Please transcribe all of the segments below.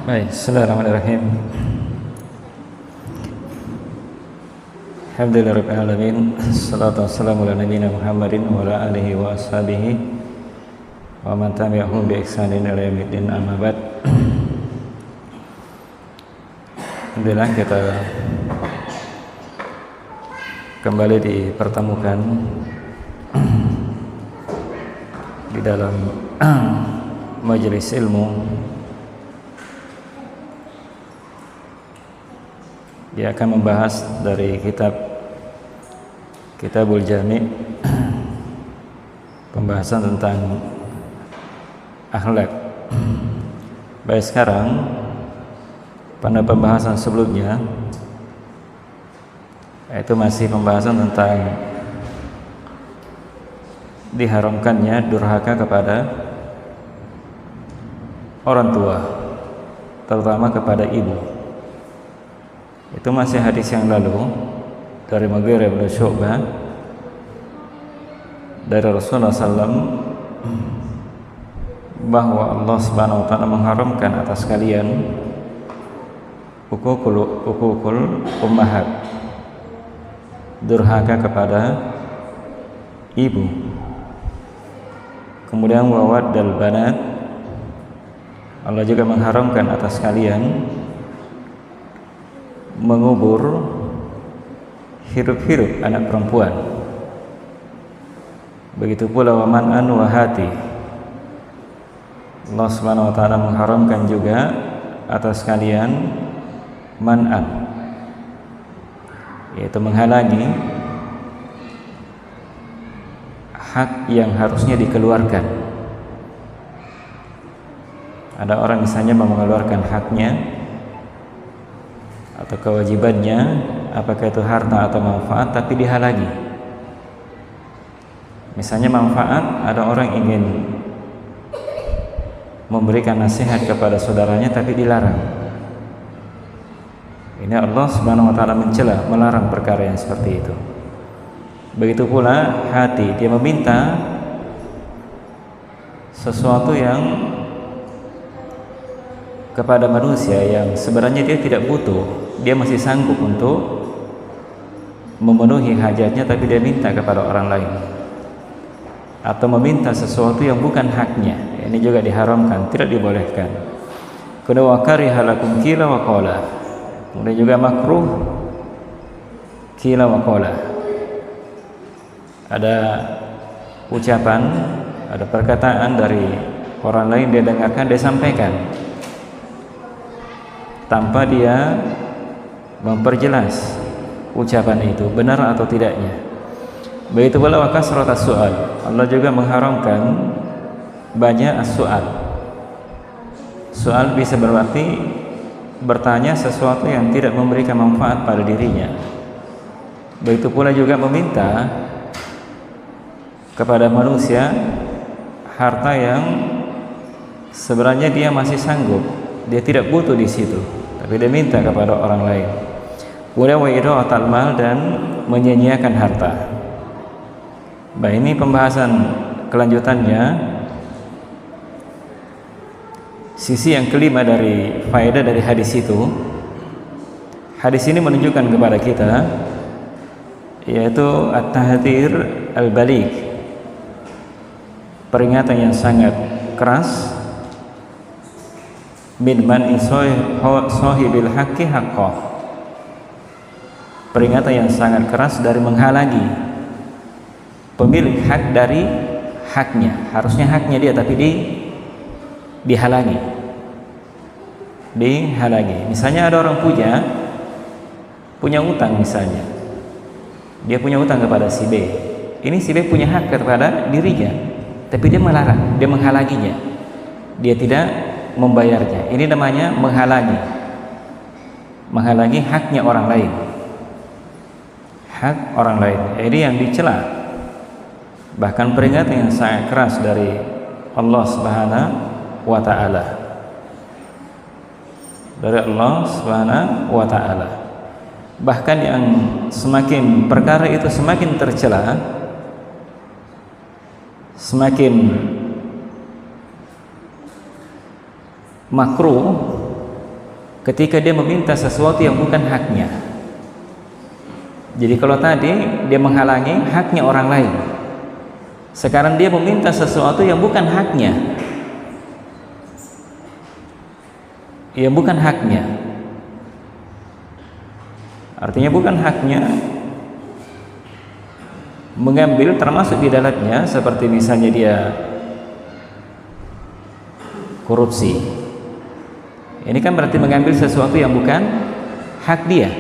Baik, bismillahirrahmanirrahim. Alhamdulillahirabbil alamin. Shalatu wassalamu ala nabiyyina Muhammadin wa ala alihi wa ashabihi wa man tabi'ahum bi ihsanin ila yaumiddin, amma ba'd. Alhamdulillah kita kembali dipertemukan di dalam majelis ilmu. Dia akan membahas dari Kitabul Jami', pembahasan tentang akhlak. Baik, sekarang pada pembahasan sebelumnya, yaitu masih pembahasan tentang diharamkannya durhaka kepada orang tua, terutama kepada ibu. Itu masih hadis yang lalu dari Mughirah bin Syu'bah dari Rasulullah SAW bahwa Allah Subhanahu wa taala mengharamkan atas kalian hukukul ummahat, durhaka kepada ibu. Kemudian wawaddal banat, Allah juga mengharamkan atas kalian mengubur hidup-hidup anak perempuan. Begitu pula waman'an wa hati, Allah Subhanahu wa taala mengharamkan juga atas kalian man'an, yaitu menghalangi hak yang harusnya dikeluarkan. Ada orang misalnya mau mengeluarkan haknya atau kewajibannya, apakah itu harta atau manfaat, tapi dihalangi. Misalnya manfaat, ada orang ingin memberikan nasihat kepada saudaranya tapi dilarang. Ini Allah Subhanahu wa taala mencela, melarang perkara yang seperti itu. Begitu pula hati, dia meminta sesuatu yang kepada manusia yang sebenarnya dia tidak butuh. Dia masih sanggup untuk memenuhi hajatnya, tapi dia minta kepada orang lain, atau meminta sesuatu yang bukan haknya. Ini juga diharamkan, tidak dibolehkan. Kedua, kariha lakum qila wa qala. Kemudian juga makruh qila wa qala. Ada ucapan, ada perkataan dari orang lain, dia dengarkan, dia sampaikan tanpa dia memperjelas ucapan itu benar atau tidaknya. Begitu pula wa kasratas su'al, Allah juga mengharamkan banyak as-su'al. Soal bisa berarti bertanya sesuatu yang tidak memberikan manfaat pada dirinya. Begitu pula juga meminta kepada manusia harta yang sebenarnya dia masih sanggup, dia tidak butuh di situ, tapi dia minta kepada orang lain. Kemudian wa idaatul mal, dan menyia-nyiakan harta. Baik, ini pembahasan kelanjutannya. Sisi yang kelima dari faedah dari hadis itu, hadis ini menunjukkan kepada kita yaitu at-tahdhir al-baligh, peringatan yang sangat keras min man sahibil haqqi haqqah, peringatan yang sangat keras dari menghalangi pemilik hak dari haknya. Harusnya haknya dia, tapi dihalangi. Misalnya ada orang punya utang, misalnya dia punya utang kepada si B. Ini si B punya hak kepada dirinya, tapi dia melarang, dia menghalanginya, dia tidak membayarnya. Ini namanya menghalangi haknya orang lain, hak orang lain. Ini yang dicela. Bahkan peringatan yang sangat keras dari Allah Subhanahu wa ta'ala, Bahkan yang semakin perkara itu semakin tercela, semakin makruh, ketika dia meminta sesuatu yang bukan haknya. Jadi kalau tadi dia menghalangi haknya orang lain, sekarang dia meminta sesuatu yang bukan haknya, yang bukan haknya. Artinya bukan haknya mengambil, termasuk di dalamnya seperti misalnya dia korupsi. Ini kan berarti mengambil sesuatu yang bukan hak dia.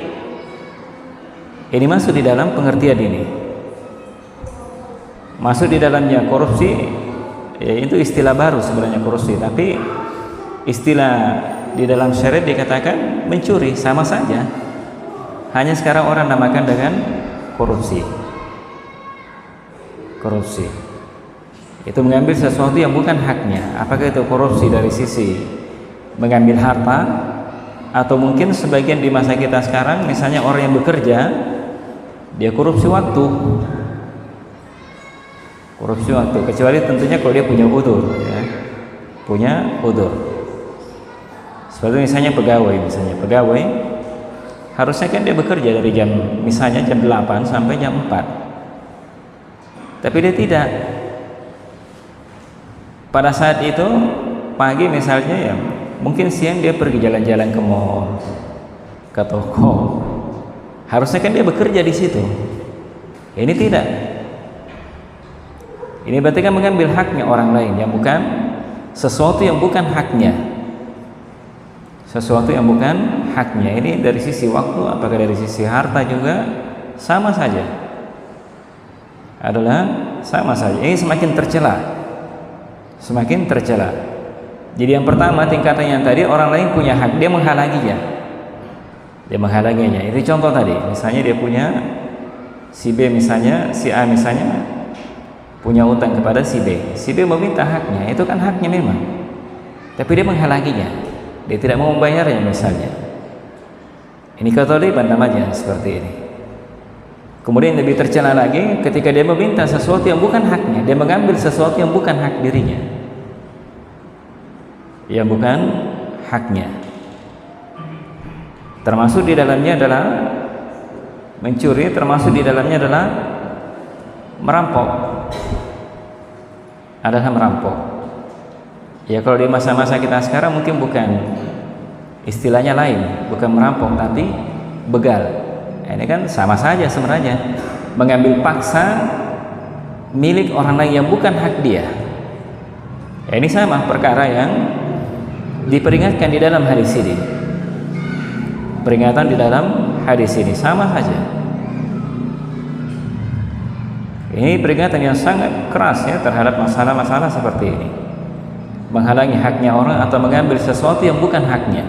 Ini masuk di dalam pengertian ini. Masuk di dalamnya korupsi, ya itu istilah baru sebenarnya korupsi, tapi istilah di dalam syariat dikatakan mencuri, sama saja. Hanya sekarang orang namakan dengan korupsi. Korupsi itu mengambil sesuatu yang bukan haknya. Apakah itu korupsi dari sisi mengambil harta, atau mungkin sebagian di masa kita sekarang, misalnya orang yang bekerja dia korupsi waktu. Korupsi waktu, kecuali tentunya kalau dia punya udzur, ya. Punya udzur. Seperti misalnya pegawai harusnya kan dia bekerja dari misalnya jam 8 sampai jam 4. Tapi dia tidak. Pada saat itu pagi misalnya, ya mungkin siang dia pergi jalan-jalan ke mall, ke toko. Harusnya kan dia bekerja di situ. Ini tidak. Ini berarti kan mengambil haknya orang lain, yang bukan sesuatu yang bukan haknya. Sesuatu yang bukan haknya. Ini dari sisi waktu, apakah dari sisi harta juga sama saja. Adalah sama saja. Ini semakin tercela. Semakin tercela. Jadi yang pertama tingkatan yang tadi, orang lain punya hak, dia menghalanginya. Dia menghalanginya. Itu contoh tadi. Misalnya dia punya si B, misalnya si A misalnya punya utang kepada si B. Si B meminta haknya, itu kan haknya memang. Tapi dia menghalanginya. Dia tidak mau membayarnya misalnya. Ini kezaliman namanya, seperti ini. Kemudian lebih tercela lagi ketika dia meminta sesuatu yang bukan haknya, dia mengambil sesuatu yang bukan hak dirinya, yang bukan haknya. Termasuk di dalamnya adalah mencuri, termasuk di dalamnya adalah merampok. Adalah merampok. Ya kalau di masa-masa kita sekarang mungkin bukan istilahnya lain, bukan merampok tapi begal. Ini kan sama saja sebenarnya, mengambil paksa milik orang lain yang bukan hak dia. Ya, ini sama perkara yang diperingatkan di dalam hadis ini. Peringatan di dalam hadis ini sama saja. Ini peringatan yang sangat keras ya terhadap masalah-masalah seperti ini. Menghalangi haknya orang atau mengambil sesuatu yang bukan haknya.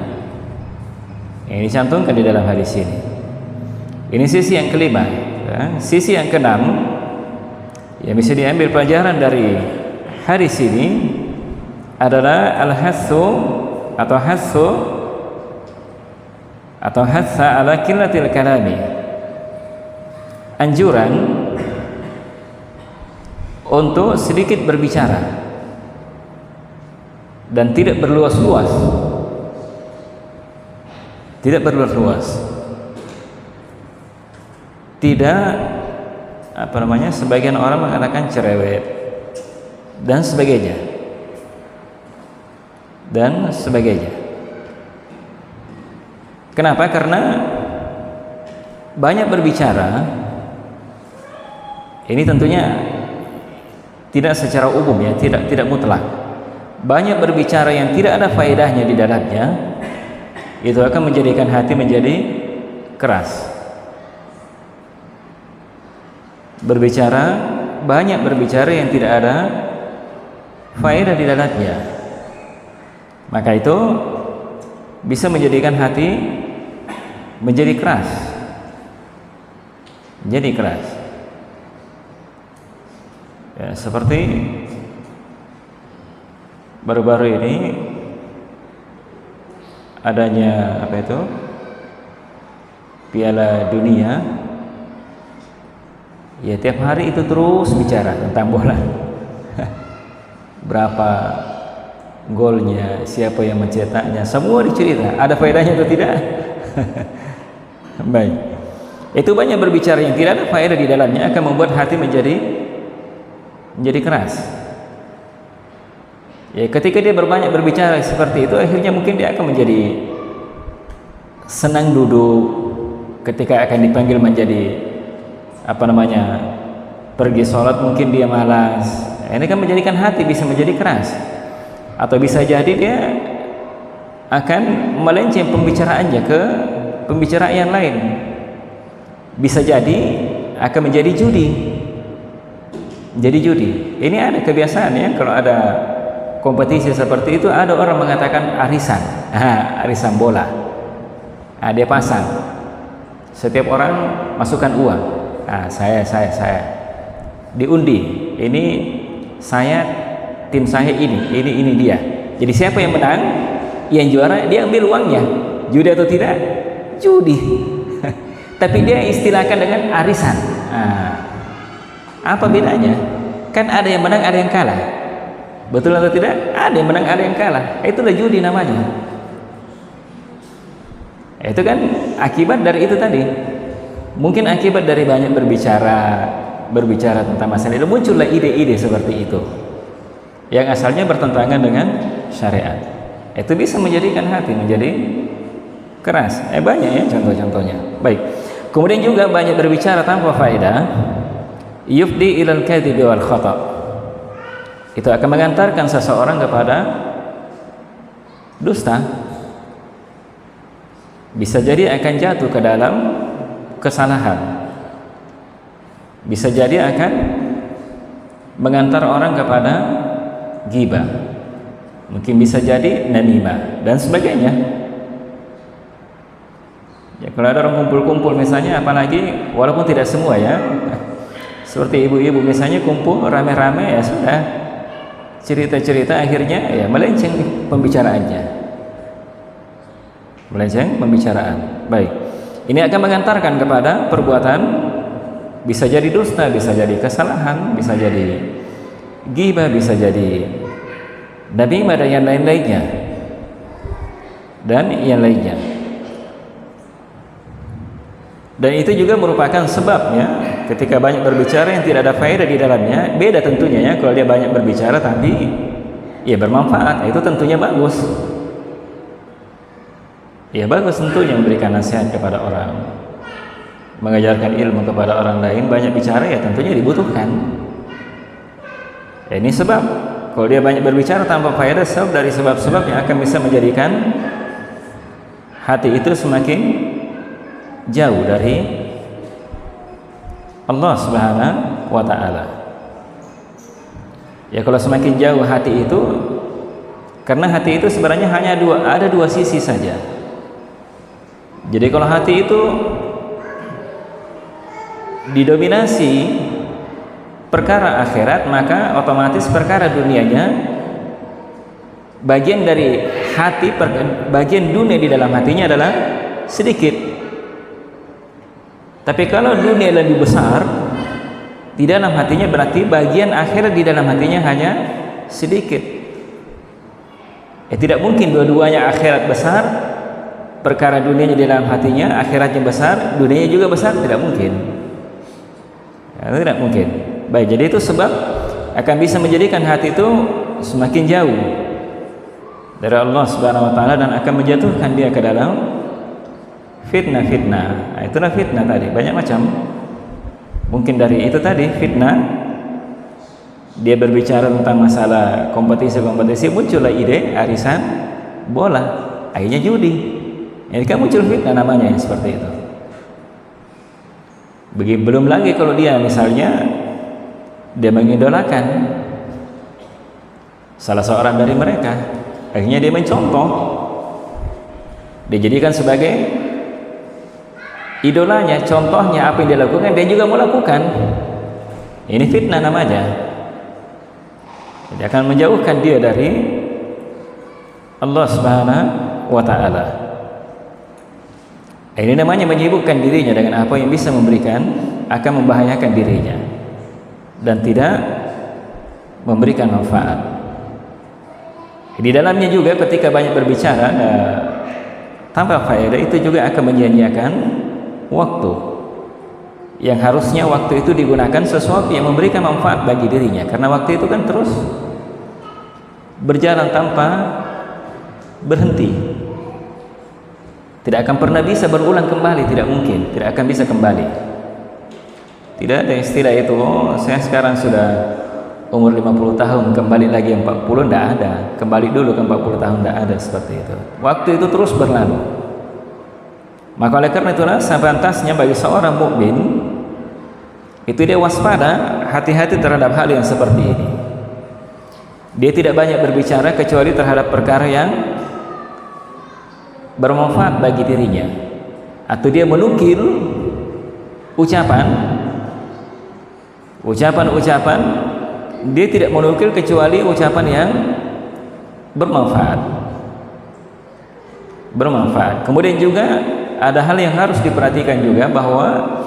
Ini dicantumkan di dalam hadis ini. Ini sisi yang kelima, ya. Sisi yang keenam yang bisa diambil pelajaran dari hadis ini adalah al-hassu atau hassa ala qillatil kalami. Anjuran untuk sedikit berbicara dan tidak berluas-luas. Tidak berluas-luas. Tidak sebagian orang mengatakan cerewet dan sebagainya. Kenapa? Karena banyak berbicara ini tentunya tidak secara umum ya, tidak mutlak. Banyak berbicara yang tidak ada faedahnya di dalamnya, itu akan menjadikan hati menjadi keras. Banyak berbicara yang tidak ada faedah di dalamnya, maka itu bisa menjadikan hati menjadi keras. Ya, seperti baru-baru ini adanya Piala Dunia. Ya tiap hari itu terus bicara tentang bola. Berapa golnya, siapa yang mencetaknya, semua dicerita. Ada faedahnya atau tidak? Baik. Itu banyak berbicara yang tidak ada faedah di dalamnya akan membuat hati menjadi keras. Ya, ketika dia berbanyak berbicara seperti itu, akhirnya mungkin dia akan menjadi senang duduk. Ketika akan dipanggil menjadi pergi sholat, mungkin dia malas. Ini kan menjadikan hati bisa menjadi keras. Atau bisa jadi dia akan melenceng pembicaraannya ke pembicaraan yang lain. Bisa jadi akan menjadi judi. Ini ada kebiasaan ya, kalau ada kompetisi seperti itu, ada orang mengatakan arisan. Arisan bola. Dia pasang. Setiap orang masukkan uang. Saya diundi. Ini saya, tim saya ini dia. Jadi siapa yang menang, yang juara, dia ambil uangnya. Judi atau tidak? Judi. Tapi dia istilahkan dengan arisan. Apa bedanya? Kan ada yang menang, ada yang kalah. Betul atau tidak? Ada yang menang, ada yang kalah. Itulah judi namanya. Itu kan akibat dari itu tadi. Mungkin akibat dari banyak berbicara tentang masalah itu, muncullah ide-ide seperti itu yang asalnya bertentangan dengan syariat. Itu bisa menjadikan hati menjadi keras. Banyak ya contoh-contohnya. Baik. Kemudian juga banyak berbicara tanpa faedah, yufdi ilal kadhibi wal khata'. Itu akan mengantarkan seseorang kepada dusta. Bisa jadi akan jatuh ke dalam kesalahan. Bisa jadi akan mengantar orang kepada ghibah. Mungkin bisa jadi namimah dan sebagainya. Ya, kalau ada orang kumpul-kumpul misalnya, apalagi walaupun tidak semua ya, seperti ibu-ibu misalnya kumpul rame-rame, ya sudah cerita-cerita, akhirnya ya melenceng pembicaraannya. Baik, ini akan mengantarkan kepada perbuatan, bisa jadi dusta, bisa jadi kesalahan, bisa jadi ghibah, bisa jadi namimah dan yang lain-lainnya. Dan itu juga merupakan sebabnya ketika banyak berbicara yang tidak ada faedah di dalamnya. Beda tentunya ya, kalau dia banyak berbicara tapi ya bermanfaat, itu tentunya bagus. Ya bagus tentunya memberikan nasihat kepada orang, mengajarkan ilmu kepada orang lain. Banyak bicara ya tentunya dibutuhkan. Ya, ini sebab kalau dia banyak berbicara tanpa faedah, sebab dari sebab-sebab yang akan bisa menjadikan hati itu semakin jauh dari Allah Subhanahu wa ta'ala. Ya, kalau semakin jauh hati itu, karena hati itu sebenarnya hanya ada dua sisi saja. Jadi kalau hati itu didominasi perkara akhirat, maka otomatis perkara dunianya, bagian dari hati, bagian dunia di dalam hatinya adalah sedikit. Tapi kalau dunia lebih besar di dalam hatinya, berarti bagian akhirat di dalam hatinya hanya sedikit. Tidak mungkin dua-duanya akhirat besar, perkara dunianya di dalam hatinya, akhiratnya besar, dunianya juga besar, tidak mungkin. Tidak mungkin. Baik, jadi itu sebab akan bisa menjadikan hati itu semakin jauh dari Allah Subhanahu wa ta'ala dan akan menjatuhkan dia ke dalam fitnah. Itulah fitnah tadi, banyak macam. Mungkin dari itu tadi fitnah, dia berbicara tentang masalah kompetisi, muncullah ide arisan bola, akhirnya judi. Ini kan muncul fitnah namanya seperti itu. Belum lagi kalau dia misalnya dia mengidolakan salah seorang dari mereka, akhirnya dia mencontoh, dijadikan sebagai idolanya, contohnya, apa yang dia lakukan dia juga mau lakukan. Ini fitnah namanya. Jadi akan menjauhkan dia dari Allah Subhanahu wa ta'ala. Ini namanya menyibukkan dirinya dengan apa yang bisa memberikan, akan membahayakan dirinya dan tidak memberikan manfaat. Di dalamnya juga ketika banyak berbicara tanpa faedah, itu juga akan menyanyiakan waktu yang harusnya waktu itu digunakan sesuatu yang memberikan manfaat bagi dirinya, karena waktu itu kan terus berjalan tanpa berhenti, tidak akan pernah bisa berulang kembali, tidak mungkin, tidak akan bisa kembali. Tidak ada istilah itu, oh saya sekarang sudah umur 50 tahun kembali lagi 40, tidak ada, kembali dulu ke 40 tahun, tidak ada seperti itu. Waktu itu terus berlalu. Maka oleh karena itulah sepantasnya bagi seorang mukmin itu dia waspada, hati-hati terhadap hal yang seperti ini. Dia tidak banyak berbicara kecuali terhadap perkara yang bermanfaat bagi dirinya, atau dia menukil ucapan-ucapan, dia tidak menukil kecuali ucapan yang bermanfaat. Kemudian juga ada hal yang harus diperhatikan juga, bahwa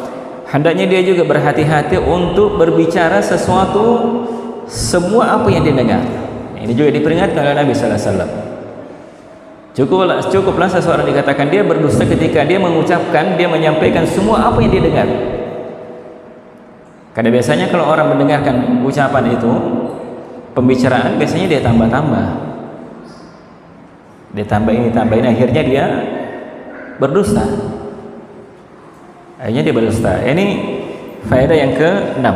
hendaknya dia juga berhati-hati untuk berbicara sesuatu, semua apa yang dia dengar. Ini juga diperingatkan oleh Nabi sallallahu alaihi wasallam. Cukuplah seseorang dikatakan dia berdusta ketika dia mengucapkan, dia menyampaikan semua apa yang dia dengar. Karena biasanya kalau orang mendengarkan ucapan itu, pembicaraan, biasanya dia tambah-tambah, dia tambahin, akhirnya dia berdusta. Ini faedah yang ke-6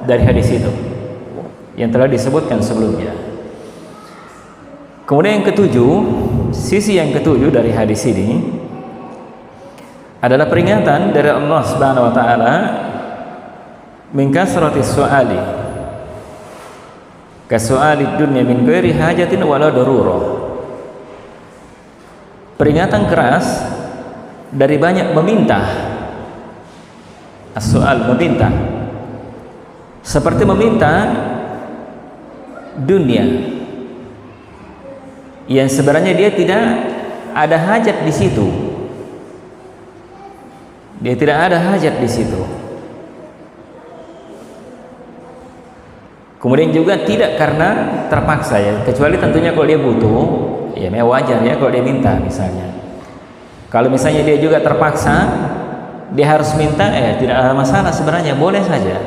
dari hadis itu yang telah disebutkan sebelumnya. Kemudian yang ke-7, sisi yang ke-7 dari hadis ini adalah peringatan dari Allah Subhanahu wa taala min kasratis su'ali ka su'alid dunya min ghairi hajatin wala darurah. Peringatan keras dari banyak meminta. As-su'al, meminta, seperti meminta dunia yang sebenarnya dia tidak ada hajat di situ. Dia tidak ada hajat di situ. Kemudian juga tidak karena terpaksa, ya, kecuali tentunya kalau dia butuh, ya wajar ya kalau dia minta misalnya. Kalau misalnya dia juga terpaksa, dia harus minta, tidak ada masalah sebenarnya, boleh saja.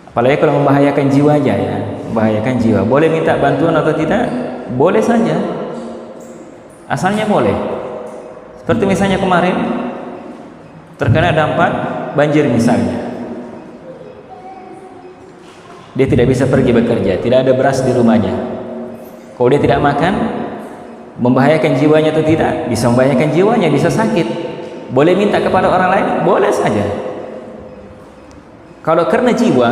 Apalagi kalau membahayakan jiwanya, ya, membahayakan jiwa, boleh minta bantuan atau tidak, boleh saja, asalnya boleh. Seperti misalnya kemarin terkena dampak banjir misalnya, dia tidak bisa pergi bekerja, tidak ada beras di rumahnya. Kalau dia tidak makan, membahayakan jiwanya atau tidak? Bisa membahayakan jiwanya, bisa sakit. Boleh minta kepada orang lain? Boleh saja. Kalau karena jiwa,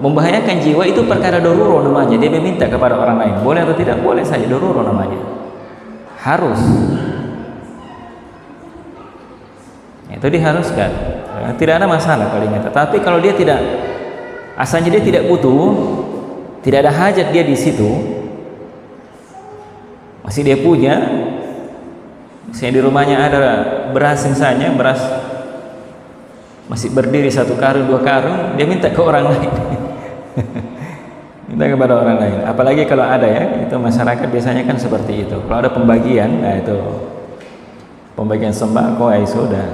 membahayakan jiwa, itu perkara darurah namanya, dia meminta kepada orang lain. Boleh atau tidak? Boleh saja, darurah namanya. Harus. Itu diharuskan. Tidak ada masalah kalau minta. Tapi kalau dia tidak, asalnya dia tidak butuh, tidak ada hajat dia di situ, masih dia punya, misalnya di rumahnya ada beras misalnya, beras masih berdiri 1 karung 2 karung, dia minta ke orang lain. Minta kepada orang lain. Apalagi kalau ada, ya, itu masyarakat biasanya kan seperti itu. Kalau ada pembagian, nah itu pembagian sembako, ya sudah,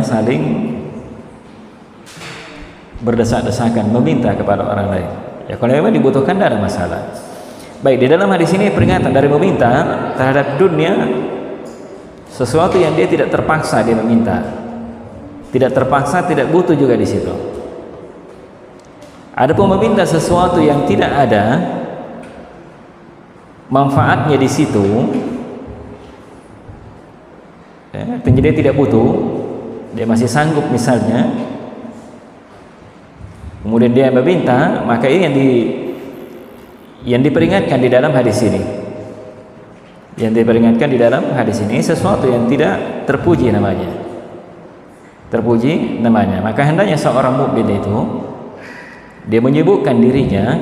saling berdesak-desakan meminta kepada orang lain. Ya kalau memang dibutuhkan, tidak ada masalah. Baik, di dalam hadis ini peringatan dari meminta terhadap dunia, sesuatu yang dia tidak terpaksa dia meminta, tidak terpaksa, tidak butuh juga di situ. Adapun meminta sesuatu yang tidak ada manfaatnya di situ, ya, artinya dia tidak butuh, dia masih sanggup misalnya, kemudian dia meminta, maka ini yang diperingatkan di dalam hadis ini. Yang diperingatkan di dalam hadis ini sesuatu yang tidak terpuji namanya. Terpuji namanya. Maka hendaknya seorang mukmin itu dia menyibukkan dirinya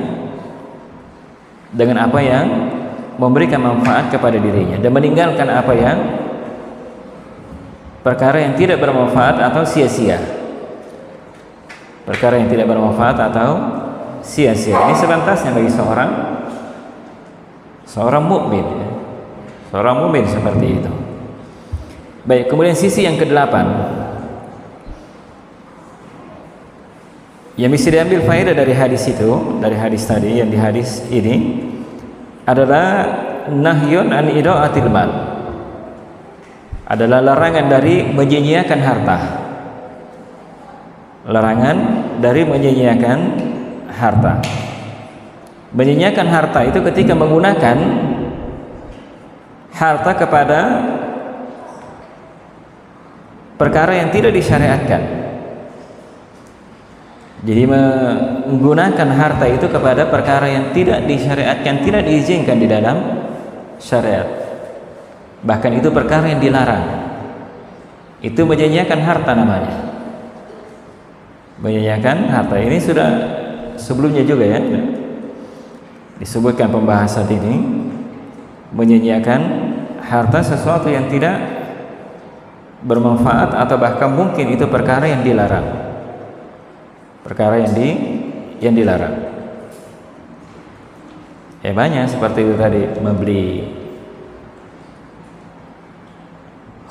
dengan apa yang memberikan manfaat kepada dirinya dan meninggalkan apa yang perkara yang tidak bermanfaat atau sia-sia. perkara yang tidak bermanfaat atau sia-sia. Ini sepantasnya bagi seorang mukmin, ya. Seorang mukmin seperti itu. Baik, kemudian sisi yang kedelapan yang bisa diambil faedah dari hadis itu, dari hadis tadi, yang di hadis ini adalah nahyun an idaatil mal, adalah larangan dari menyia-nyiakan harta. Larangan dari menyia-nyiakan harta. Menyia-nyiakan harta itu ketika menggunakan harta kepada perkara yang tidak disyariatkan. Jadi menggunakan harta itu kepada perkara yang tidak disyariatkan, tidak diizinkan di dalam syariat. Bahkan itu perkara yang dilarang. Itu menyia-nyiakan harta namanya. Menyia-nyiakan harta ini sudah sebelumnya juga ya disebutkan pembahasan ini. Menyia-nyiakan harta sesuatu yang tidak bermanfaat atau bahkan mungkin itu perkara yang dilarang. Perkara yang dilarang. Ya banyak seperti itu tadi, membeli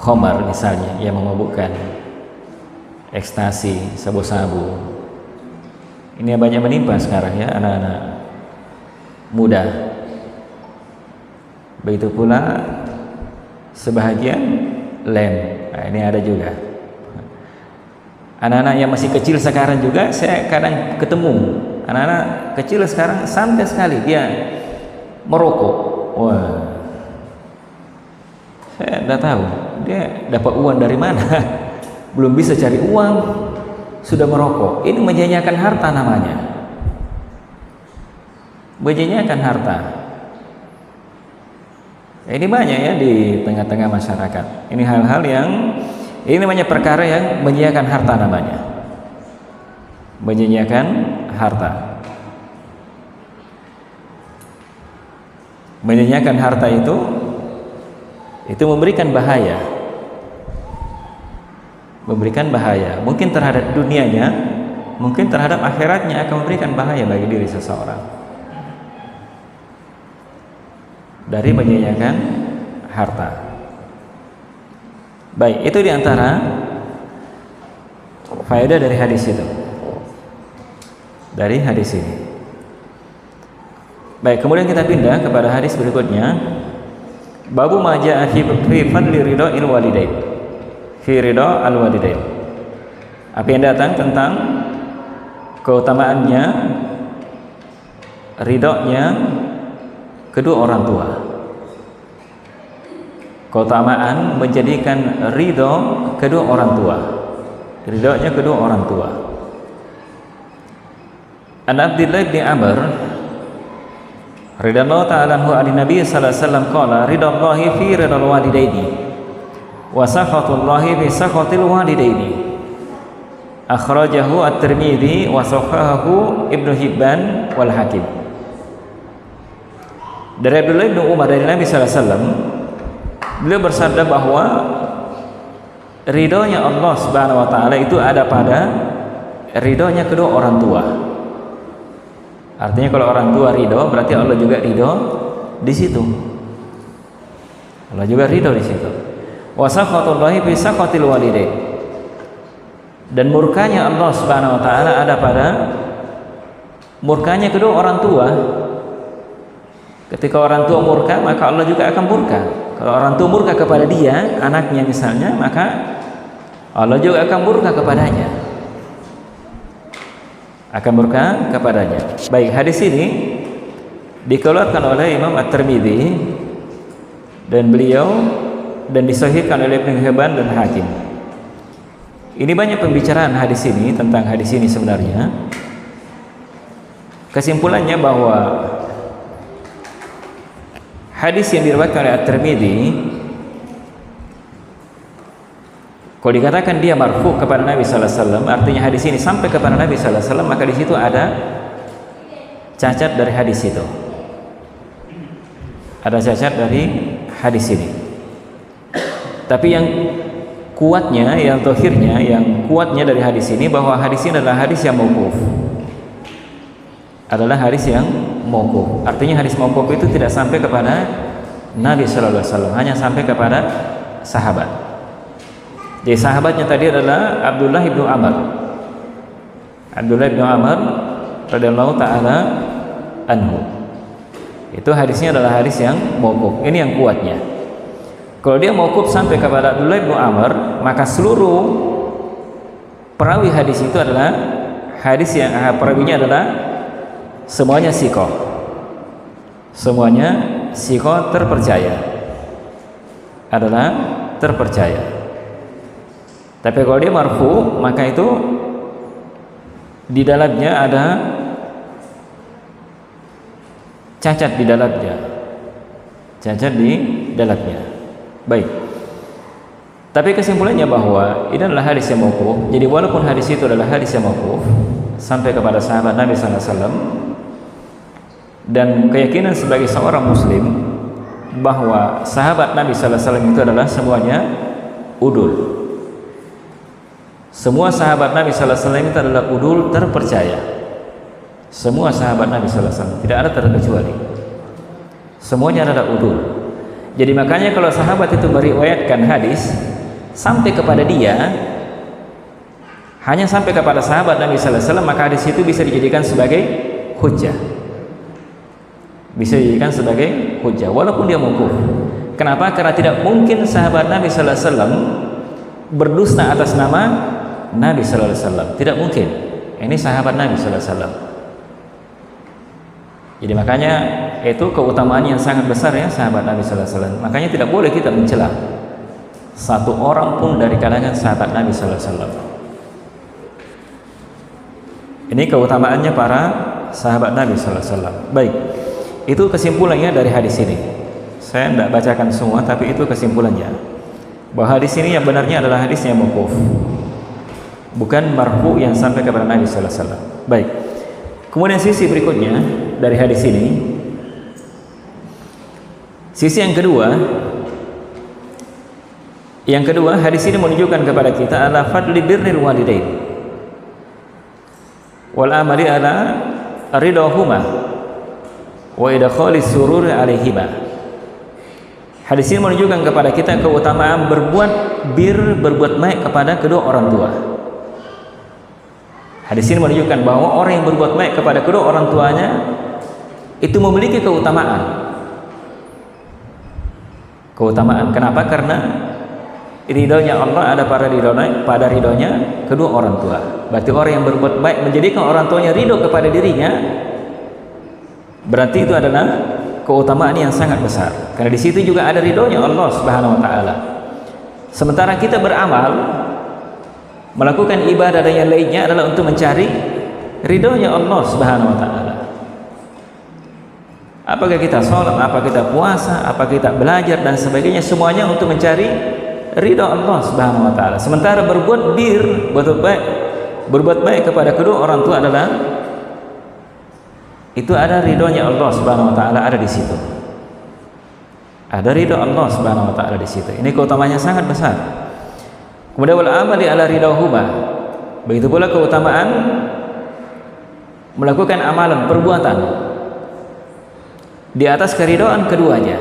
khamar misalnya yang memabukkan, ekstasi, sabu-sabu. Ini banyak menimpa sekarang ya anak-anak muda. Begitu pula sebahagian lem. Nah, ini ada juga. Anak-anak yang masih kecil sekarang juga saya kadang ketemu. Anak-anak kecil sekarang santai sekali dia merokok. Wah, saya tidak tahu dia dapat uang dari mana. Belum bisa cari uang sudah merokok. Ini menyia-nyiakan harta namanya. Menyia-nyiakan harta. Ini banyak ya di tengah-tengah masyarakat. Ini hal-hal yang ini namanya perkara yang menyia-nyiakan harta namanya. Menyia-nyiakan harta. Menyia-nyiakan harta itu memberikan bahaya. Memberikan bahaya. Mungkin terhadap dunianya, mungkin terhadap akhiratnya akan memberikan bahaya bagi diri seseorang. Dari menyia-nyiakan harta. Baik, itu diantara faedah dari hadis itu. Dari hadis ini. Baik, kemudian kita pindah kepada hadis berikutnya. Babu ma jaa fi fadli ridha'il walidain. Fi ridha' al walidain. Apa yang datang tentang keutamaannya ridhonya kedua orang tua. Keutamaan menjadikan ridho kedua orang tua. Ridhonya kedua orang tua. An Abdullah bin Amr radhiyallahu ta'ala anhu an Nabi sallallahu alaihi wasallam qala ridallahi fi ridal walidaini wa sakhatullahi fi sakhatil walidaini. Akhrajahu At-Tirmidzi wa sahahahu Ibnu Hibban wal Hakim. Dari Abdullah bin Umar dari Nabi sallallahu alaihi wasallam, beliau bersabda bahwa ridhonya Allah Subhanahu wa taala itu ada pada ridhonya kedua orang tua. Artinya kalau orang tua ridho, berarti Allah juga ridho di situ. Allah juga ridho di situ. Wa sakhatullahi fi sakhatil walidain. Dan murkanya Allah Subhanahu wa taala ada pada murkanya kedua orang tua. Ketika orang tua murka, maka Allah juga akan murka. Kalau orang tua murka kepada dia, anaknya misalnya, maka Allah juga akan murka kepadanya. Akan murka kepadanya. Baik, hadis ini dikeluarkan oleh Imam At-Tirmidzi dan disahihkan oleh Ibnu Hibban dan Hakim. Ini banyak pembicaraan hadis ini tentang hadis ini sebenarnya. Kesimpulannya bahwa hadis yang diriwayatkan oleh At-Tirmidzi, kalau dikatakan dia marfu kepada Nabi sallallahu alaihi wasallam, artinya hadis ini sampai kepada Nabi sallallahu alaihi wasallam, maka di situ ada cacat dari hadis itu. Ada cacat dari hadis ini. Tapi yang kuatnya, yang zahirnya, yang kuatnya dari hadis ini bahwa hadis ini adalah hadis yang mauquf. Adalah hadis yang mauquf. Artinya hadis mauquf itu tidak sampai kepada Nabi sallallahu alaihi wasallam, hanya sampai kepada sahabat. Jadi sahabatnya tadi adalah Abdullah bin Amr. Abdullah bin Amr radhiyallahu taala anhu. Itu hadisnya adalah hadis yang mauquf. Ini yang kuatnya. Kalau dia mauquf sampai kepada Abdullah bin Amr, maka seluruh perawi hadis itu adalah hadis yang perawinya adalah semuanya siqah. Semuanya siqah, terpercaya. Adalah terpercaya. Tapi kalau dia marfu, maka itu di dalamnya ada cacat di dalamnya. Cacat di dalamnya. Baik. Tapi kesimpulannya bahwa ini adalah hadis yang mauquf. Jadi walaupun hadis itu adalah hadis yang mauquf sampai kepada sahabat Nabi sallallahu alaihi wasallam, dan keyakinan sebagai seorang muslim bahwa sahabat Nabi sallallahu alaihi wasallam itu adalah semuanya udul. Semua sahabat Nabi sallallahu alaihi wasallam itu adalah udul, terpercaya. Semua sahabat Nabi sallallahu alaihi wasallam, tidak ada terkecuali. Semuanya adalah udul. Jadi makanya kalau sahabat itu meriwayatkan hadis sampai kepada dia, hanya sampai kepada sahabat Nabi sallallahu alaihi wasallam, maka hadis itu bisa dijadikan sebagai hujjah. Bisa dijadikan sebagai hujjah walaupun dia mauquf. Kenapa? Karena tidak mungkin sahabat Nabi sallallahu alaihi wasallam berdusta atas nama Nabi sallallahu alaihi wasallam. Tidak mungkin. Ini sahabat Nabi sallallahu alaihi wasallam. Jadi makanya itu keutamaan yang sangat besar ya sahabat Nabi sallallahu alaihi wasallam. Makanya tidak boleh kita mencela satu orang pun dari kalangan sahabat Nabi sallallahu alaihi wasallam. Ini keutamaannya para sahabat Nabi sallallahu alaihi wasallam. Baik. Itu kesimpulannya dari hadis ini. Saya tidak bacakan semua, tapi itu kesimpulannya. Bahwa hadis ini yang benarnya adalah hadis yang mauquf, bukan marfu yang sampai kepada Nabi sallallahu alaihi wasallam. Baik. Kemudian sisi berikutnya dari hadis ini, sisi yang kedua, hadis ini menunjukkan kepada kita adalah fadli birril walidain wal amali ala ridahuma wa idkhalis sururi alaihima. Hadis ini menunjukkan kepada kita keutamaan berbuat baik kepada kedua orang tua. Hadis ini menunjukkan bahwa orang yang berbuat baik kepada kedua orang tuanya itu memiliki keutamaan. Kenapa? Karena ridhonya Allah ada pada ridhonya kedua orang tua. Berarti orang yang berbuat baik menjadikan orang tuanya ridho kepada dirinya, berarti itu adalah keutamaan yang sangat besar. Karena di situ juga ada ridhonya Allah Subhanahu wa taala. Sementara kita beramal, melakukan ibadah dan yang lainnya adalah untuk mencari ridhonya Allah Subhanahu wa taala. Apakah kita sholat, apakah kita puasa, apakah kita belajar dan sebagainya, semuanya untuk mencari ridho Allah Subhanahu wa taala. Sementara berbuat baik kepada kedua orang tua adalah itu ada ridhonya Allah Subhanahu wa taala ada di situ. Ada ridho Allah Subhanahu wa taala di situ. Ini keutamanya sangat besar. Kemudian wal amali ala ridahuma. Begitu pula keutamaan melakukan amalan, perbuatan di atas keridhaan keduanya.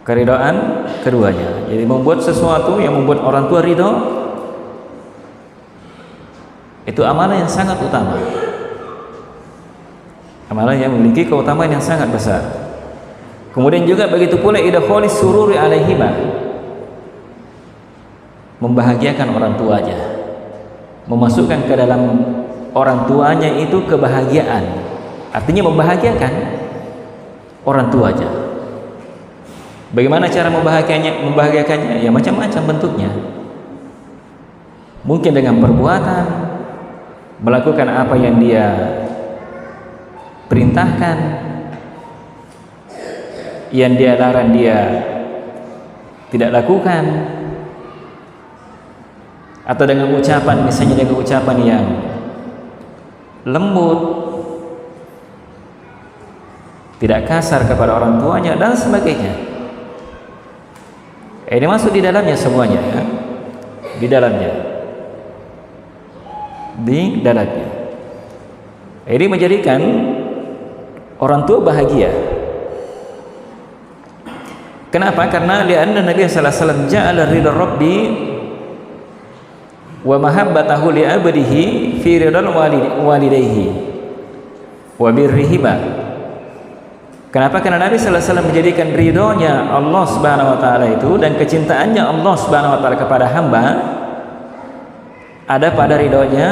Keridhaan keduanya. Jadi membuat sesuatu yang membuat orang tua ridho, itu amalan yang sangat utama. Amalan yang memiliki keutamaan yang sangat besar. Kemudian juga begitu pula idkhalis sururi alaihima. Membahagiakan orang tuanya, memasukkan ke dalam orang tuanya itu kebahagiaan. Artinya membahagiakan orang tuanya. Bagaimana cara membahagiakannya? Ya macam-macam bentuknya. Mungkin dengan perbuatan, melakukan apa yang dia perintahkan, yang dia larang dia tidak lakukan, atau dengan ucapan, misalnya dengan ucapan yang lembut, tidak kasar kepada orang tuanya dan sebagainya. Ini masuk di dalamnya semuanya ya. Di dalamnya. Di dalamnya. Ini menjadikan orang tua bahagia. Kenapa? Karena lianna Nabi sallallahu alaihi wasallam ja'ala ridha rabbi wa mahabbatahu li 'abdihi fi ridal walidayhi wa birrihima. Kenapa? Karena Nabi sallallahu alaihi wasallam menjadikan ridhonya Allah Subhanahu wa taala itu dan kecintaannya Allah Subhanahu wa taala kepada hamba ada pada ridhonya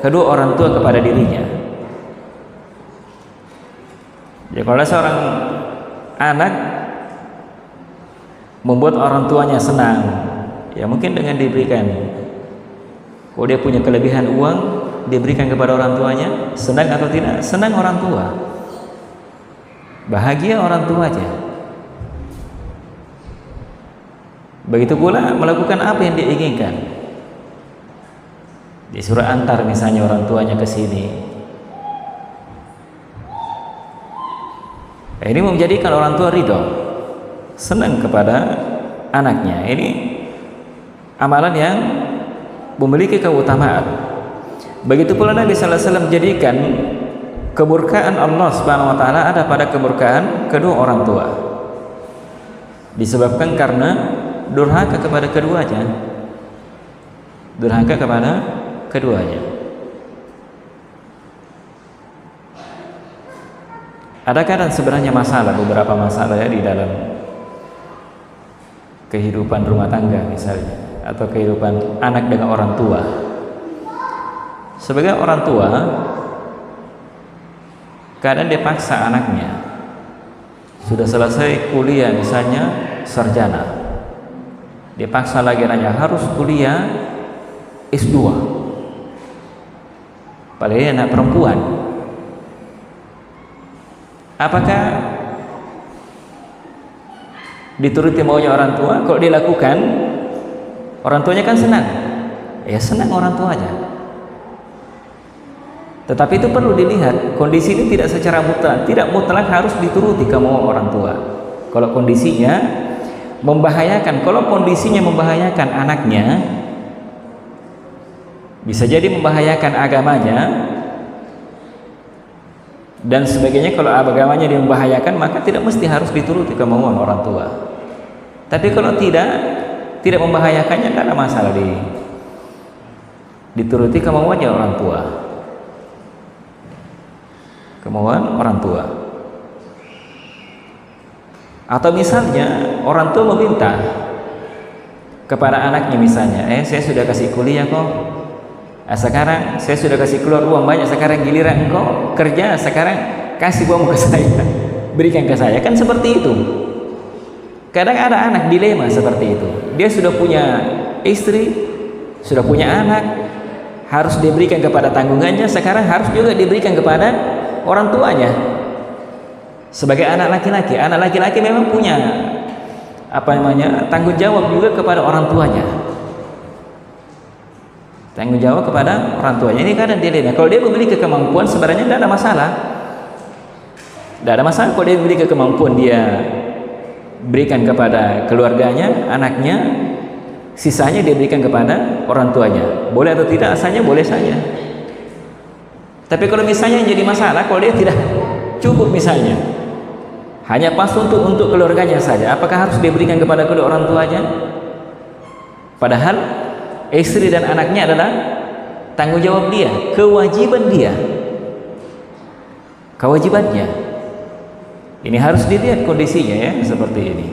kedua orang tua kepada dirinya. Jadi kalau seorang anak membuat orang tuanya senang, ya mungkin dengan diberikan, kalau dia punya kelebihan uang, diberikan kepada orang tuanya, senang atau tidak? Senang orang tua, bahagia orang tua aja. Begitu pula melakukan apa yang dia inginkan. Disuruh antar misalnya orang tuanya ke sini. Ini menjadikan orang tua ridho, senang kepada anaknya. Ini amalan yang memiliki keutamaan. Begitu pula Nabi sallallahu alaihi wasallam menjadikan kemurkaan Allah Subhanahu wa taala ada pada kemurkaan kedua orang tua. Disebabkan karena durhaka kepada keduanya. Durhaka kepada keduanya. Adakah dan sebenarnya beberapa masalah ya di dalam kehidupan rumah tangga misalnya, atau kehidupan anak dengan orang tua. Sebagai orang tua, kadang dia paksa anaknya sudah selesai kuliah misalnya sarjana, dia paksa lagi anaknya harus kuliah S2, padahal dia anak perempuan. Apakah dituruti maunya orang tua? Kalau dilakukan, orang tuanya kan senang, ya senang orang tuanya. Tetapi itu perlu dilihat, kondisi ini tidak secara mutlak, tidak mutlak harus dituruti kemauan orang tua. Kalau kondisinya membahayakan, kalau kondisinya membahayakan anaknya, bisa jadi membahayakan agamanya dan sebagainya. Kalau agamanya dia membahayakan, maka tidak mesti harus dituruti kemauan orang tua. Tapi kalau tidak membahayakannya, tidak ada masalah dituruti kemauannya orang tua. Kemauan orang tua. Atau misalnya orang tua meminta kepada anaknya misalnya, saya sudah kasih kuliah kok. Sekarang saya sudah kasih keluar uang banyak, sekarang giliran engkau kerja, sekarang kasih uang ke saya, berikan ke saya. Kan seperti itu. Kadang ada anak dilema seperti itu. Dia sudah punya istri, sudah punya anak, harus diberikan kepada tanggungannya, sekarang harus juga diberikan kepada orang tuanya. Sebagai anak laki-laki memang punya tanggung jawab juga kepada orang tuanya. Tanggung jawab kepada orang tuanya. Ini kadang dilema. Kalau dia memiliki kemampuan, sebenarnya tidak ada masalah. Tidak ada masalah kalau dia memiliki kemampuan, dia berikan kepada keluarganya, anaknya, sisanya dia berikan kepada orang tuanya. Boleh atau tidak, asalnya boleh saja. Tapi kalau misalnya yang jadi masalah, kalau dia tidak cukup misalnya, hanya pas untuk keluarganya saja, apakah harus diberikan kepada kedua orang tuanya? Padahal istri dan anaknya adalah tanggung jawab dia, kewajibannya. Ini harus dilihat kondisinya ya, seperti ini.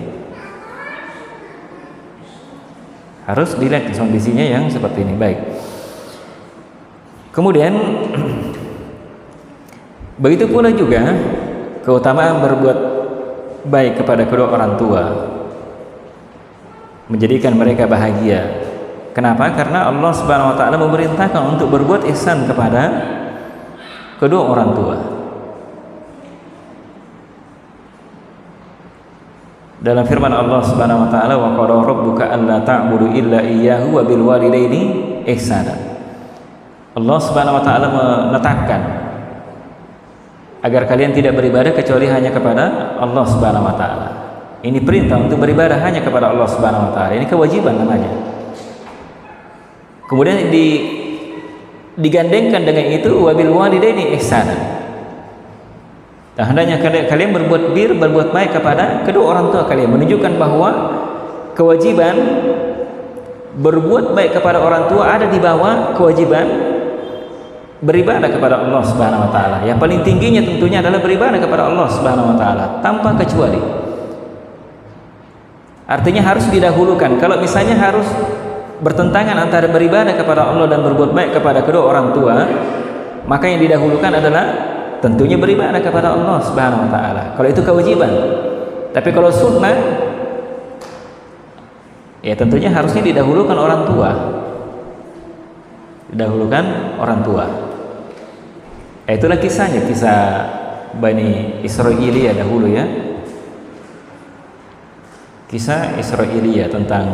Harus dilihat kondisinya yang seperti ini. Baik. Kemudian begitu pula juga keutamaan berbuat baik kepada kedua orang tua, menjadikan mereka bahagia. Kenapa? Karena Allah Subhanahu wa taala memerintahkan untuk berbuat ihsan kepada kedua orang tua. Dalam firman Allah Subhanahu wa taala, wa qala rabbuka alla ta'budu illa iyyahu wa bil walidaini ihsana. Allah Subhanahu wa taala menetapkan agar kalian tidak beribadah kecuali hanya kepada Allah Subhanahu wa taala. Ini perintah untuk beribadah hanya kepada Allah Subhanahu wa taala. Ini kewajiban namanya. Kemudian digandengkan dengan itu wabil walidaini ihsanan. Dan hendaknya kalian berbuat baik kepada kedua orang tua kalian, menunjukkan bahwa kewajiban berbuat baik kepada orang tua ada di bawah kewajiban beribadah kepada Allah Subhanahu wa taala. Yang paling tingginya tentunya adalah beribadah kepada Allah Subhanahu wa taala tanpa kecuali. Artinya harus didahulukan. Kalau misalnya harus bertentangan antara beribadah kepada Allah dan berbuat baik kepada kedua orang tua, maka yang didahulukan adalah tentunya beribadah kepada Allah Subhanahu wa taala. Kalau itu kewajiban. Tapi kalau sunnah, ya tentunya harusnya didahulukan orang tua. Didahulukan orang tua. Itulah kisahnya, kisah Bani Israiliyah dahulu ya. Kisah Israiliyah tentang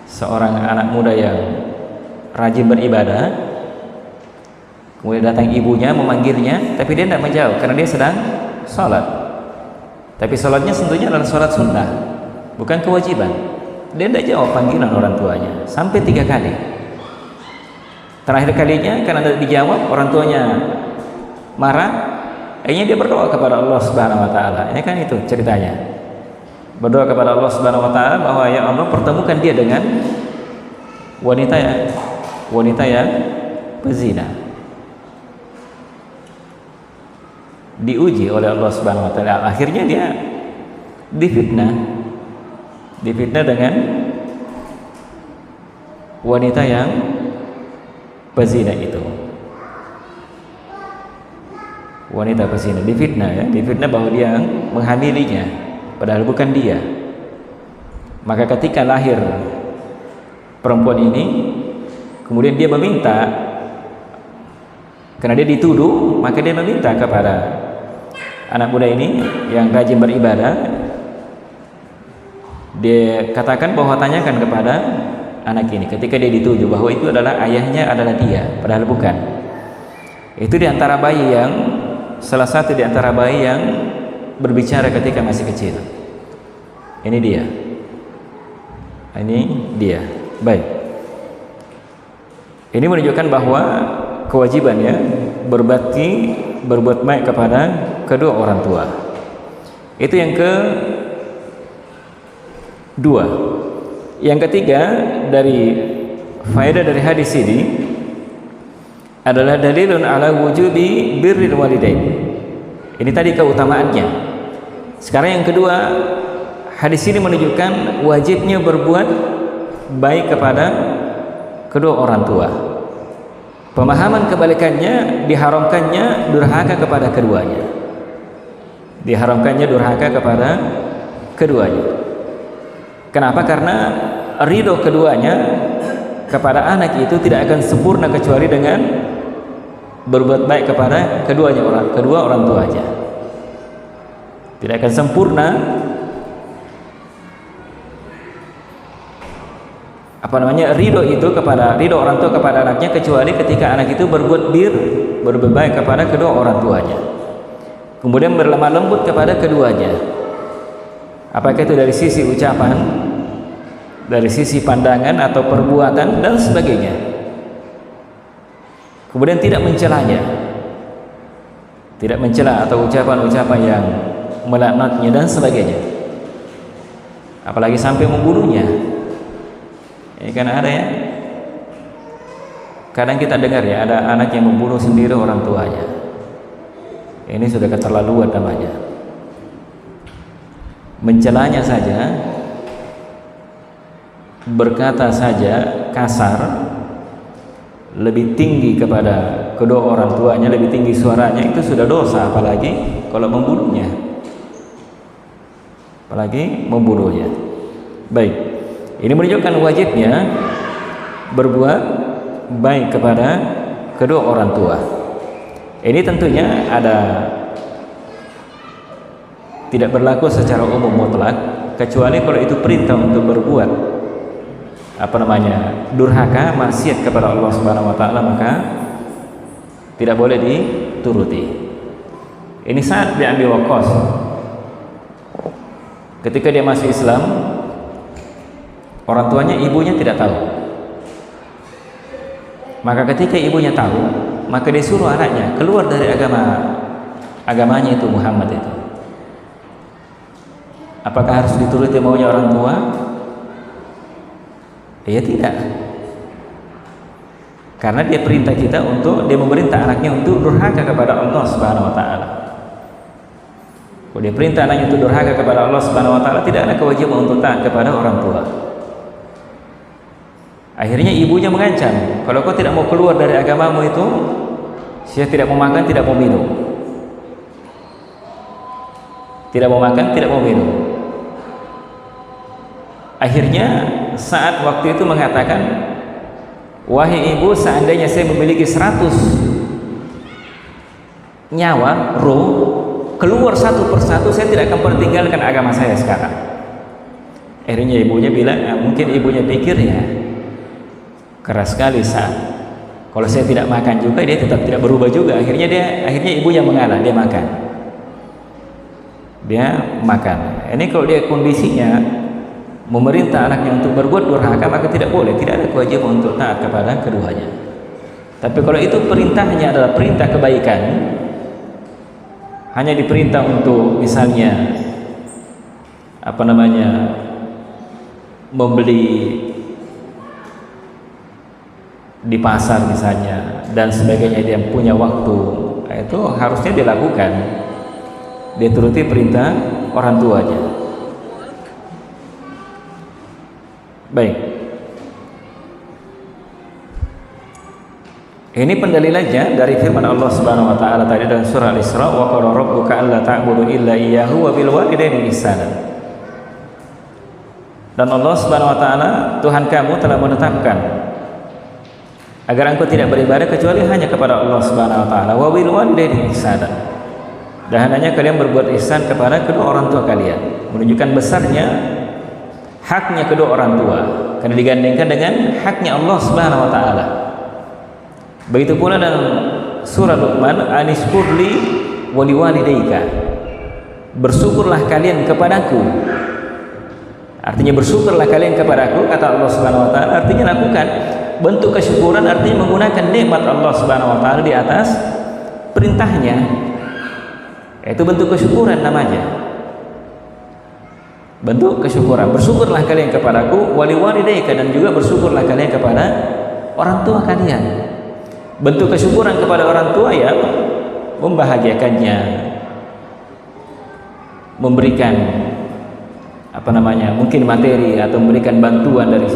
seorang anak muda yang rajin beribadah. Kemudian datang ibunya memanggilnya, tapi dia tidak menjawab karena dia sedang sholat. Tapi sholatnya tentunya adalah sholat sunnah, bukan kewajiban. Dia tidak jawab panggilan orang tuanya sampai 3 kali. Terakhir kalinya karena tidak dijawab, orang tuanya marah. Akhirnya dia berdoa kepada Allah Subhanahu wa taala. Ini kan itu ceritanya. Berdoa kepada Allah Subhanahu wa taala bahwa ya Allah pertemukan dia dengan wanita yang pezina. Diuji oleh Allah Subhanahu wa taala. Akhirnya dia difitnah dengan wanita yang pezina itu. Wanita pezina difitnah ya, difitnah bahwa dia menghamilinya. Padahal bukan dia. Maka ketika lahir perempuan ini, kemudian dia meminta, karena dia dituduh, maka dia meminta kepada anak muda ini yang rajin beribadah. Dia katakan bahwa tanyakan kepada anak ini ketika dia dituduh bahwa itu adalah ayahnya adalah dia, padahal bukan. Itu diantara bayi yang salah satu diantara bayi yang berbicara ketika masih kecil. Ini dia. Baik. Ini menunjukkan bahwa kewajiban ya berbuat baik kepada kedua orang tua. Itu yang kedua. Yang ketiga dari faedah dari hadis ini adalah dalilun ala wujubi birril walidain. Ini tadi keutamaannya. Sekarang yang kedua, hadis ini menunjukkan wajibnya berbuat baik kepada kedua orang tua. Pemahaman kebalikannya, diharamkannya durhaka kepada keduanya. Diharamkannya durhaka kepada keduanya. Kenapa? Karena ridho keduanya kepada anak itu tidak akan sempurna kecuali dengan berbuat baik kepada kedua orang tua aja. Tidak akan sempurna ridho orang tua kepada anaknya kecuali ketika anak itu berbuat baik kepada kedua orang tuanya. Kemudian berlemah lembut kepada keduanya. Apakah itu dari sisi ucapan, dari sisi pandangan atau perbuatan dan sebagainya. Kemudian tidak mencelanya, tidak mencela atau ucapan-ucapan yang melaknatnya dan sebagainya, apalagi sampai membunuhnya. Ini kan ada ya, kadang kita dengar ya ada anak yang membunuh sendiri orang tuanya. Ini sudah keterlaluan namanya. Mencelanya saja, berkata saja kasar, lebih tinggi kepada kedua orang tuanya, lebih tinggi suaranya, itu sudah dosa, apalagi kalau membunuhnya. Baik, ini menunjukkan wajibnya berbuat baik kepada kedua orang tua. Ini tentunya tidak berlaku secara umum mutlak, kecuali kalau itu perintah untuk berbuat durhaka, maksiat kepada Allah Subhanahu wa taala, maka tidak boleh dituruti. Ini Sa'ad bin Abi Waqqas, Ketika dia masuk Islam, orang tuanya, ibunya tidak tahu. Maka ketika ibunya tahu, maka dia suruh anaknya keluar dari agamanya itu, Muhammad itu. Apakah harus dituruti maunya orang tua? Ya tidak. Karena dia perintah kita dia memerintah anaknya untuk durhaka kepada Allah Subhanahu wa taala. Kalau dia perintah anaknya untuk durhaka kepada Allah Subhanahu wa taala, tidak ada kewajiban untuk taat kepada orang tua. Akhirnya ibunya mengancam, kalau kau tidak mau keluar dari agamamu itu, saya tidak mau makan, tidak mau minum. Tidak mau makan, tidak mau minum. Akhirnya saat waktu itu mengatakan, wahai ibu, seandainya saya memiliki 100 nyawa, roh, keluar satu persatu, saya tidak akan pertinggalkan agama saya sekarang. Akhirnya ibunya bilang, mungkin ibunya pikir ya, keras sekali saat kalau saya tidak makan juga, dia tetap tidak berubah juga. Akhirnya ibunya mengalah, dia makan. Ini kalau dia kondisinya memerintah anaknya untuk berbuat durhaka, maka tidak boleh, tidak ada kewajiban untuk taat kepada keduanya. Tapi kalau itu perintahnya adalah perintah kebaikan, hanya diperintah untuk misalnya membeli di pasar misalnya dan sebagainya, dia punya waktu, itu harusnya dilakukan, dia turuti perintah orang tuanya. Baik, ini pendalilannya dari firman Allah Subhanahu wa taala tadi dalam surah Al-Isra, wa qala rabbuka alla ta'budu illa iyyahu wa bil walidaini ihsana. Dan Allah Subhanahu wa taala, Tuhan kamu telah menetapkan agar engkau tidak beribadah kecuali hanya kepada Allah Subhanahu wa taala, wa bil walidaini ihsana. Dan hendaknya kalian berbuat ihsan kepada kedua orang tua kalian, menunjukkan besarnya haknya kedua orang tua karena digandengkan dengan haknya Allah Subhanahu wa taala. Begitu pula dalam surah Luqman, anishkurli wa liwalidayka, bersyukurlah kalian kepadaku. Artinya bersyukurlah kalian kepadaku, kata Allah Subhanahu wa taala, artinya lakukan bentuk kesyukuran, artinya menggunakan nikmat Allah Subhanahu wa taala di atas perintahnya. Itu bentuk kesyukuran namanya. Bentuk kesyukuran, bersyukurlah kalian kepadaku, wali walidayka, dan juga bersyukurlah kalian kepada orang tua kalian. Bentuk kesyukuran kepada orang tua ya membahagiakannya, memberikan mungkin materi atau memberikan bantuan dari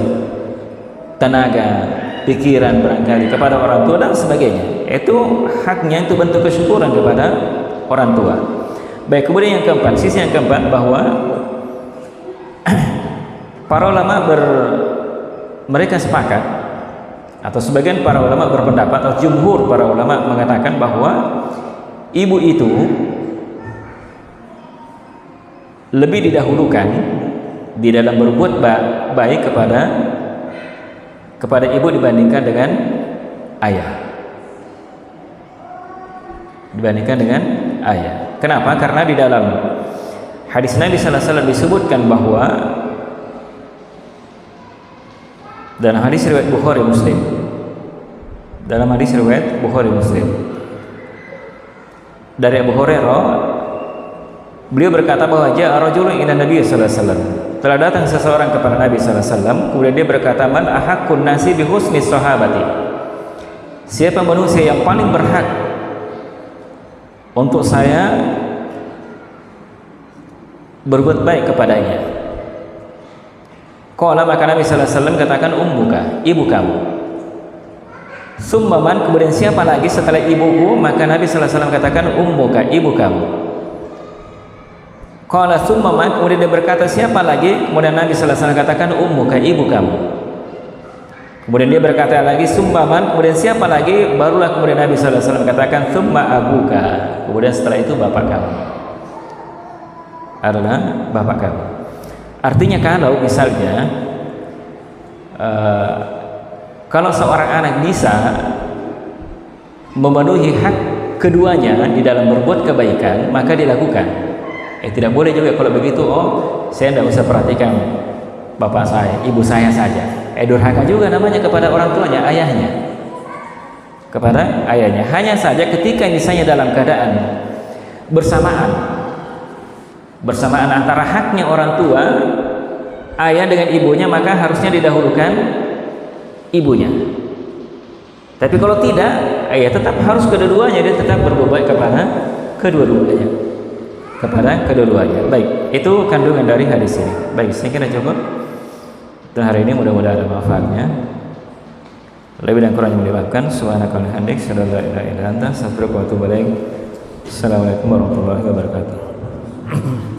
tenaga, pikiran barangkali kepada orang tua dan sebagainya. Itu haknya, itu bentuk kesyukuran kepada orang tua. Baik, kemudian yang keempat, sisi yang keempat, bahwa para ulama mereka sepakat, atau sebagian para ulama berpendapat, atau jumhur para ulama mengatakan bahwa ibu itu lebih didahulukan di dalam berbuat baik kepada ibu dibandingkan dengan ayah. Kenapa? Karena di dalam hadis Nabi sallallahu alaihi wasallam disebutkan bahwa dalam hadis riwayat Bukhari Muslim, dari Abu Hurairah, beliau berkata bahwa ja'a rajulun ila Nabi sallallahu alaihi wasallam, telah datang seseorang kepada Nabi sallallahu alaihi wasallam, kemudian dia berkata, man ahaqqun nasi bi husni sahabati, siapa manusia yang paling berhak untuk saya berbuat baik kepadanya? Qala, maka Nabi sallallahu alaihi wasallam katakan, ummuka, ibu kamu. Summa man, kemudian siapa lagi setelah ibuku? Maka Nabi sallallahu alaihi wasallam katakan, ummuka, ibu kamu. Qala summa man, kemudian dia berkata siapa lagi? Kemudian Nabi sallallahu alaihi wasallam katakan, ummuka, ibu kamu. Kemudian dia berkata lagi, summa man, kemudian siapa lagi? Barulah kemudian Nabi sallallahu alaihi wasallam katakan, summa abuka, kemudian setelah itu bapak kamu, adalah bapak kamu. Artinya kalau misalnya kalau seorang anak bisa memenuhi hak keduanya di dalam berbuat kebaikan, maka dilakukan. Tidak boleh juga kalau begitu, oh saya tidak usah perhatikan bapak saya, ibu saya saja. Durhaka juga namanya kepada orang tuanya, ayahnya, kepada ayahnya. Hanya saja ketika misalnya dalam keadaan bersamaan antara haknya orang tua, ayah dengan ibunya, maka harusnya didahulukan ibunya. Tapi kalau tidak, ayah tetap harus kedua-duanya, dia tetap berbuat kepada kedua-duanya, Baik, itu kandungan dari hadis ini. Baik, saya kira cukup untuk hari ini, mudah-mudahan ada manfaatnya. Lebih dan kurang yang dimaafkan. Subhanakallahumma wa bihamdika, asyhadu an la ilaha illa anta, astaghfiruka wa atubu ilaik. Assalamualaikum warahmatullahi wabarakatuh.